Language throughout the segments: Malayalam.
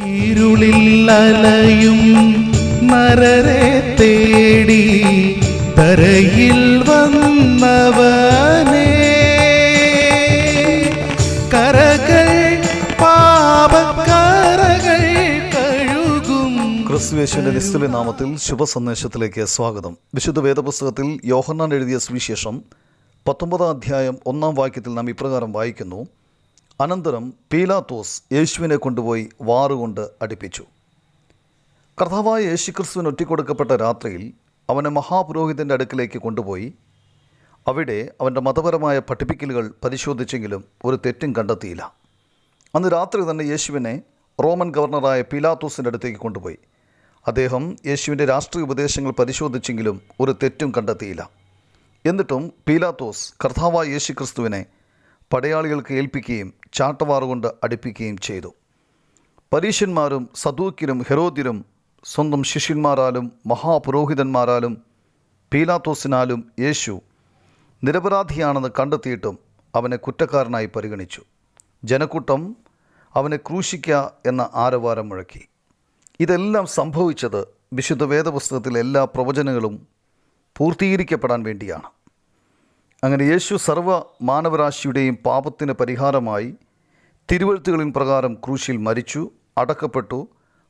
ഇരുളിൽ അലയും നരരെ തേടി തരയിൽ വന്നവനേ, കരകൾ പാപക്കരകൾ കഴുകും. ക്രിസ്തുയേശുവിന്റെ നിസ്തുല്യ നാമത്തിൽ ശുഭസന്ദേശത്തിലേക്ക് സ്വാഗതം. വിശുദ്ധ വേദപുസ്തകത്തിൽ യോഹന്നാൻ എഴുതിയ സുവിശേഷം 19 അധ്യായം 1 വാക്യത്തിൽ നാം ഇപ്രകാരം വായിക്കുന്നു: അനന്തരം പീലാത്തോസ് യേശുവിനെ കൊണ്ടുപോയി വാറുകൊണ്ട് അടിപ്പിച്ചു. കർത്താവായ യേശുക്രിസ്തുവിന് ഒറ്റിക്കൊടുക്കപ്പെട്ട രാത്രിയിൽ അവനെ മഹാപുരോഹിതൻ്റെ അടുക്കിലേക്ക് കൊണ്ടുപോയി അവിടെ അവൻ്റെ മതപരമായ പഠിപ്പിക്കലുകൾ പരിശോധിച്ചെങ്കിലും ഒരു തെറ്റും കണ്ടെത്തിയില്ല. അന്ന് രാത്രി തന്നെ യേശുവിനെ റോമൻ ഗവർണറായ പീലാത്തോസിൻ്റെ അടുത്തേക്ക് കൊണ്ടുപോയി. അദ്ദേഹം യേശുവിൻ്റെ രാഷ്ട്രീയ ഉപദേശങ്ങൾ പരിശോധിച്ചെങ്കിലും ഒരു തെറ്റും കണ്ടെത്തിയില്ല. എന്നിട്ടും പീലാത്തോസ് കർത്താവായ യേശുക്രിസ്തുവിനെ പടയാളികൾക്ക് ഏൽപ്പിക്കുകയും ചാട്ടവാറുകൊണ്ട് അടിപ്പിക്കുകയും ചെയ്തു. പരീശന്മാരും സദൂക്യരും ഹെരോദ്യരും സ്വന്തം ശിഷ്യന്മാരാലും മഹാപുരോഹിതന്മാരാലും പീലാത്തോസിനാലും യേശു നിരപരാധിയാണെന്ന് കണ്ടെത്തിയിട്ടും അവനെ കുറ്റക്കാരനായി പരിഗണിച്ചു. ജനക്കൂട്ടം അവനെ ക്രൂശിക്കുക എന്ന ആരവാരം മുഴക്കി. ഇതെല്ലാം സംഭവിച്ചത് വിശുദ്ധ വേദപുസ്തകത്തിലെ എല്ലാ പ്രവചനങ്ങളും പൂർത്തീകരിക്കപ്പെടാൻ വേണ്ടിയാണ്. അങ്ങനെ യേശു സർവ്വ മാനവരാശിയുടെയും പാപത്തിന് പരിഹാരമായി തിരുവെഴുത്തുകളിൻ പ്രകാരം ക്രൂശിൽ മരിച്ചു, അടക്കപ്പെട്ടു,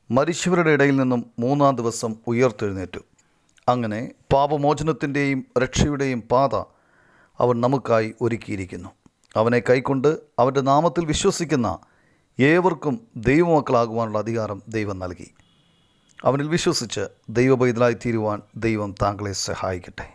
മരിച്ചവരുടെ ഇടയിൽ നിന്നും 3-ാം ദിവസം ഉയർത്തെഴുന്നേറ്റു. അങ്ങനെ പാപമോചനത്തിൻ്റെയും രക്ഷയുടെയും പാത അവൻ നമുക്കായി ഒരുക്കിയിരിക്കുന്നു. അവനെ കൈക്കൊണ്ട് അവൻ്റെ നാമത്തിൽ വിശ്വസിക്കുന്ന ഏവർക്കും ദൈവമക്കളാകുവാനുള്ള അധികാരം ദൈവം നൽകി. അവനിൽ വിശ്വസിച്ച് ദൈവപൈതലായി തീരുവാൻ ദൈവം താങ്കളെ സഹായിക്കട്ടെ.